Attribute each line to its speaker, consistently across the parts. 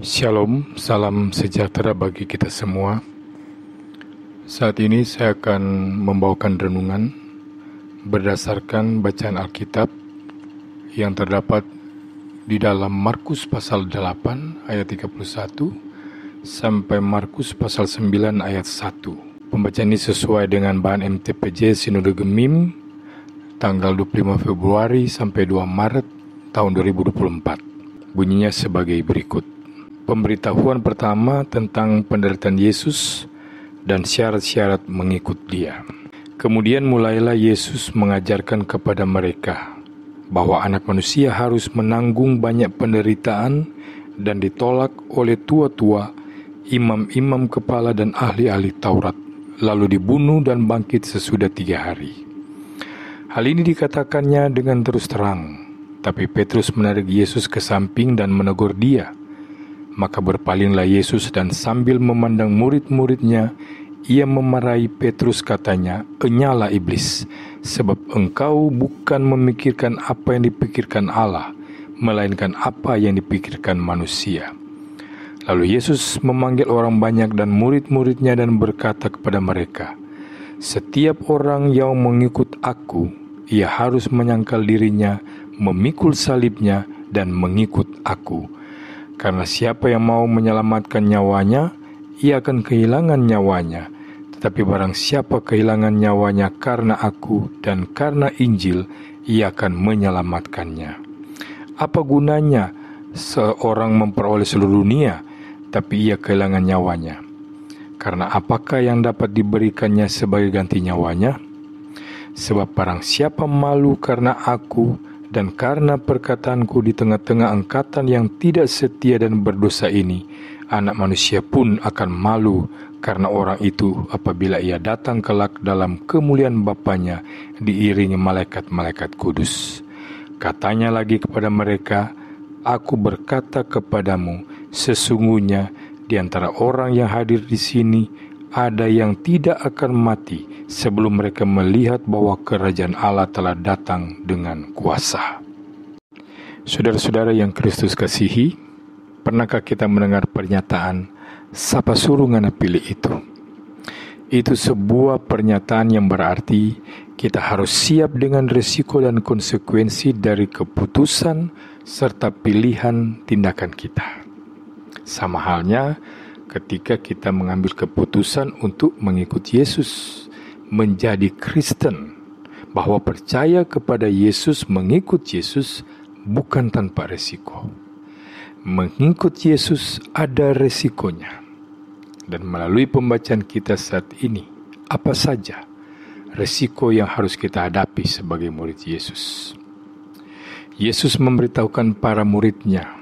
Speaker 1: Shalom, salam sejahtera bagi kita semua. Saat ini saya akan membawakan renungan berdasarkan bacaan Alkitab yang terdapat di dalam Markus pasal 8 ayat 31 sampai Markus pasal 9 ayat 1. Pembacaan ini sesuai dengan bahan MTPJ Sinode Gemim tanggal 25 Februari sampai 2 Maret tahun 2024. Bunyinya sebagai berikut. Pemberitahuan pertama tentang penderitaan Yesus dan syarat-syarat mengikut Dia. Kemudian mulailah Yesus mengajarkan kepada mereka bahwa Anak Manusia harus menanggung banyak penderitaan dan ditolak oleh tua-tua, imam-imam kepala dan ahli-ahli Taurat, lalu dibunuh dan bangkit sesudah 3 hari. Hal ini dikatakannya dengan terus terang, tapi Petrus menarik Yesus ke samping dan menegur Dia. Maka berpalinglah Yesus dan sambil memandang murid-muridnya, ia memarahi Petrus, katanya, "Enyalah iblis, sebab engkau bukan memikirkan apa yang dipikirkan Allah, melainkan apa yang dipikirkan manusia." Lalu Yesus memanggil orang banyak dan murid-muridnya dan berkata kepada mereka, "Setiap orang yang mengikut aku, ia harus menyangkal dirinya, memikul salibnya, dan mengikut aku. Karena siapa yang mau menyelamatkan nyawanya, ia akan kehilangan nyawanya. Tetapi barang siapa kehilangan nyawanya karena aku dan karena Injil, ia akan menyelamatkannya. Apa gunanya seorang memperoleh seluruh dunia, tapi ia kehilangan nyawanya? Karena apakah yang dapat diberikannya sebagai ganti nyawanya? Sebab barang siapa malu karena aku dan karena perkataanku di tengah-tengah angkatan yang tidak setia dan berdosa ini, Anak Manusia pun akan malu karena orang itu apabila ia datang kelak dalam kemuliaan Bapanya diiringi malaikat-malaikat kudus. Katanya lagi kepada mereka, "Aku berkata kepadamu, sesungguhnya di antara orang yang hadir di sini ada yang tidak akan mati sebelum mereka melihat bahwa kerajaan Allah telah datang dengan kuasa." Saudara-saudara yang Kristus kasihi, pernahkah kita mendengar pernyataan, "Sapa suruh ngana pilih itu"? Itu sebuah pernyataan yang berarti kita harus siap dengan risiko dan konsekuensi dari keputusan serta pilihan tindakan kita. Sama halnya ketika kita mengambil keputusan untuk mengikut Yesus, menjadi Kristen, bahwa percaya kepada Yesus, mengikut Yesus bukan tanpa resiko. Mengikut Yesus ada resikonya. Dan melalui pembacaan kita saat ini, apa saja resiko yang harus kita hadapi sebagai murid Yesus? Yesus memberitahukan para muridnya,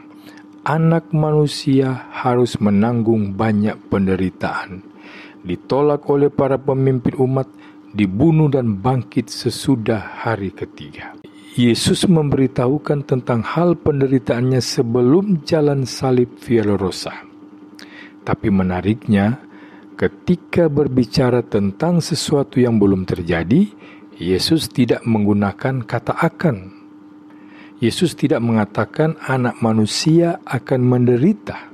Speaker 1: Anak Manusia harus menanggung banyak penderitaan, ditolak oleh para pemimpin umat, dibunuh dan bangkit sesudah hari ketiga. Yesus memberitahukan tentang hal penderitaannya sebelum jalan salib Via Dolorosa. Tapi menariknya, ketika berbicara tentang sesuatu yang belum terjadi, Yesus tidak menggunakan kata akan. Yesus tidak mengatakan Anak Manusia akan menderita,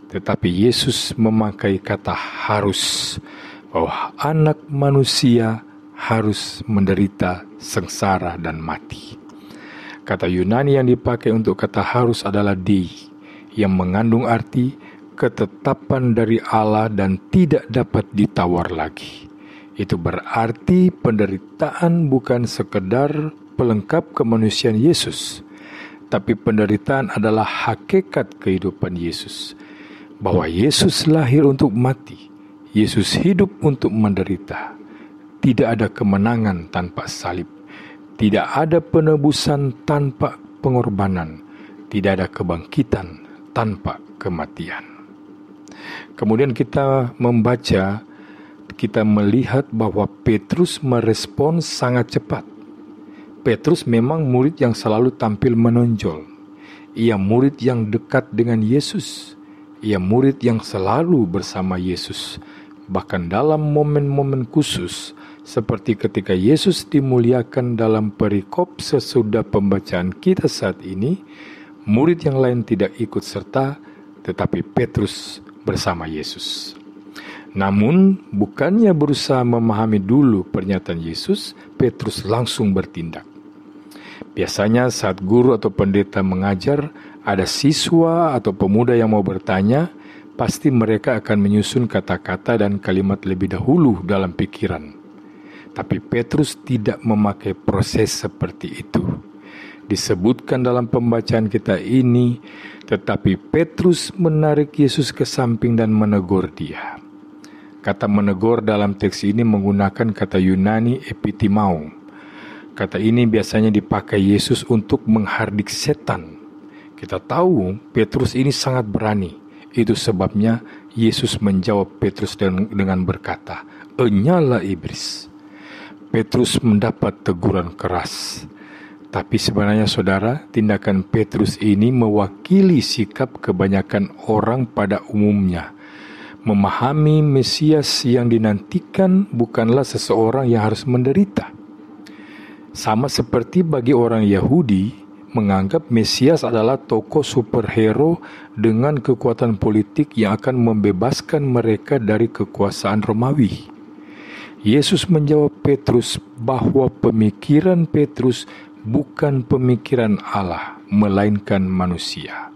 Speaker 1: tetapi Yesus memakai kata harus, bahwa Anak Manusia harus menderita, sengsara, dan mati. Kata Yunani yang dipakai untuk kata harus adalah dei, yang mengandung arti ketetapan dari Allah dan tidak dapat ditawar lagi. Itu berarti penderitaan bukan sekedar pelengkap kemanusiaan Yesus, tapi penderitaan adalah hakikat kehidupan Yesus, bahwa Yesus lahir untuk mati, Yesus hidup untuk menderita. Tidak ada kemenangan tanpa salib, tidak ada penebusan tanpa pengorbanan, tidak ada kebangkitan tanpa kematian. Kemudian kita membaca, kita melihat bahwa Petrus merespon sangat cepat. Petrus memang murid yang selalu tampil menonjol. Ia murid yang dekat dengan Yesus. Ia murid yang selalu bersama Yesus. Bahkan dalam momen-momen khusus, seperti ketika Yesus dimuliakan dalam perikop sesudah pembacaan kita saat ini, murid yang lain tidak ikut serta tetapi Petrus bersama Yesus. Namun, bukannya berusaha memahami dulu pernyataan Yesus, Petrus langsung bertindak. Biasanya saat guru atau pendeta mengajar, ada siswa atau pemuda yang mau bertanya, pasti mereka akan menyusun kata-kata dan kalimat lebih dahulu dalam pikiran. Tapi Petrus tidak memakai proses seperti itu. Disebutkan dalam pembacaan kita ini, tetapi Petrus menarik Yesus ke samping dan menegur dia. Kata menegur dalam teks ini menggunakan kata Yunani epitimao. Kata ini biasanya dipakai Yesus untuk menghardik setan. Kita tahu Petrus ini sangat berani. Itu sebabnya Yesus menjawab Petrus dengan berkata, "Enyalah iblis." Petrus mendapat teguran keras. Tapi sebenarnya saudara, tindakan Petrus ini mewakili sikap kebanyakan orang pada umumnya. Memahami Mesias yang dinantikan bukanlah seseorang yang harus menderita. Sama seperti bagi orang Yahudi, menganggap Mesias adalah tokoh superhero dengan kekuatan politik yang akan membebaskan mereka dari kekuasaan Romawi. Yesus menjawab Petrus bahwa pemikiran Petrus bukan pemikiran Allah, melainkan manusia.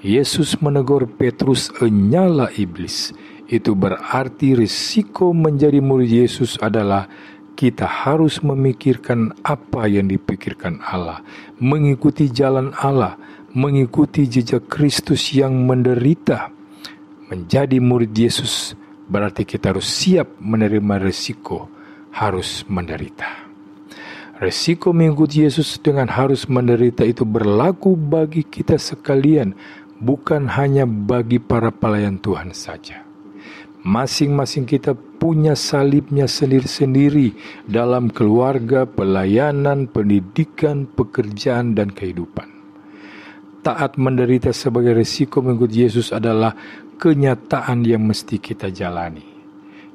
Speaker 1: Yesus menegur Petrus, "Enyalah iblis." Itu berarti risiko menjadi murid Yesus adalah kita harus memikirkan apa yang dipikirkan Allah, mengikuti jalan Allah, mengikuti jejak Kristus yang menderita. Menjadi murid Yesus berarti kita harus siap menerima risiko harus menderita. Risiko mengikuti Yesus dengan harus menderita itu berlaku bagi kita sekalian, bukan hanya bagi para pelayan Tuhan saja. Masing-masing kita punya salibnya sendiri-sendiri dalam keluarga, pelayanan, pendidikan, pekerjaan, dan kehidupan. Taat menderita sebagai risiko mengikuti Yesus adalah kenyataan yang mesti kita jalani.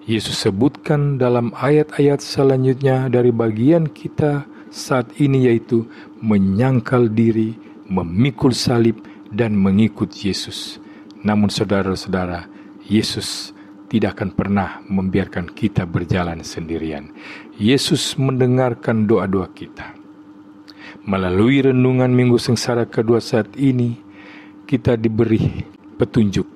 Speaker 1: Yesus sebutkan dalam ayat-ayat selanjutnya dari bagian kita saat ini, yaitu menyangkal diri, memikul salib, dan mengikut Yesus. Namun saudara-saudara, Yesus tidak akan pernah membiarkan kita berjalan sendirian. Yesus mendengarkan doa-doa kita. Melalui renungan Minggu Sengsara kedua saat ini, kita diberi petunjuk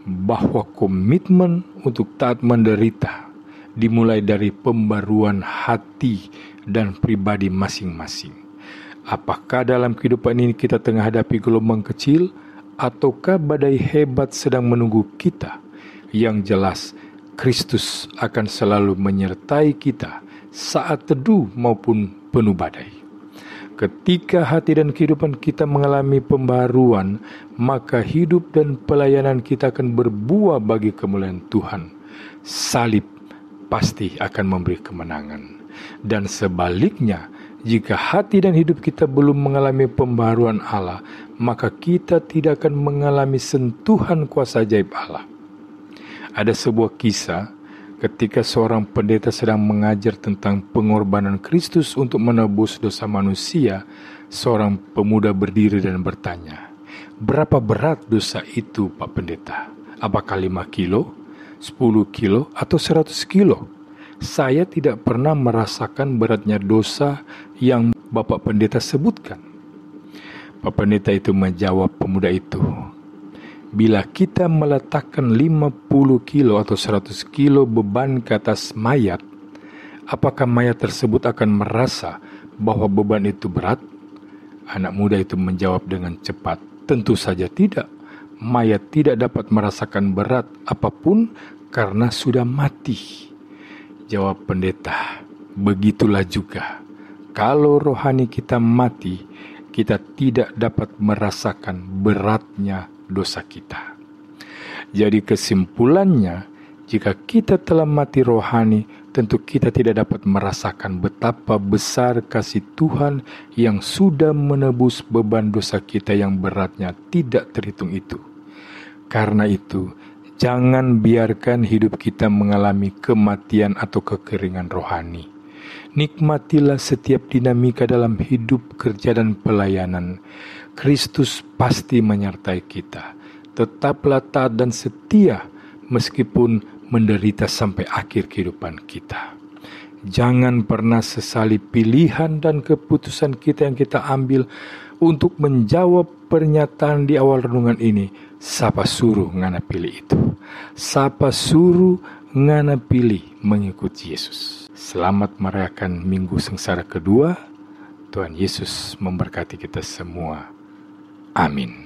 Speaker 1: bahwa komitmen untuk taat menderita dimulai dari pembaruan hati dan pribadi masing-masing. Apakah dalam kehidupan ini kita tengah hadapi gelombang kecil ataukah badai hebat sedang menunggu kita? Yang jelas, Kristus akan selalu menyertai kita saat teduh maupun penuh badai. Ketika hati dan kehidupan kita mengalami pembaruan, maka hidup dan pelayanan kita akan berbuah bagi kemuliaan Tuhan. Salib pasti akan memberi kemenangan. Dan sebaliknya, jika hati dan hidup kita belum mengalami pembaharuan Allah, maka kita tidak akan mengalami sentuhan kuasa ajaib Allah. Ada sebuah kisah ketika seorang pendeta sedang mengajar tentang pengorbanan Kristus untuk menebus dosa manusia. Seorang pemuda berdiri dan bertanya, "Berapa berat dosa itu, Pak Pendeta? Apakah 5 kilo, 10 kilo, atau 100 kilo? Saya tidak pernah merasakan beratnya dosa yang Bapak Pendeta sebutkan." Pak Pendeta itu menjawab pemuda itu, "Bila kita meletakkan 50 kilo atau 100 kilo beban ke atas mayat, apakah mayat tersebut akan merasa bahwa beban itu berat?" Anak muda itu menjawab dengan cepat, "Tentu saja tidak. Mayat tidak dapat merasakan berat apapun karena sudah mati." Jawab pendeta, "Begitulah juga. Kalau rohani kita mati, kita tidak dapat merasakan beratnya dosa kita." Jadi kesimpulannya, jika kita telah mati rohani, tentu kita tidak dapat merasakan betapa besar kasih Tuhan yang sudah menebus beban dosa kita yang beratnya tidak terhitung itu. Karena itu, jangan biarkan hidup kita mengalami kematian atau kekeringan rohani. Nikmatilah setiap dinamika dalam hidup, kerja, dan pelayanan. Kristus pasti menyertai kita. tetaplah taat dan setia meskipun menderita sampai akhir kehidupan kita. Jangan pernah sesali pilihan dan keputusan kita yang kita ambil untuk menjawab pernyataan di awal renungan ini. Sapa suruh ngana pilih itu. Sapa suruh ngana pilih mengikuti Yesus. Selamat merayakan Minggu Sengsara kedua. Tuhan Yesus memberkati kita semua. Amin.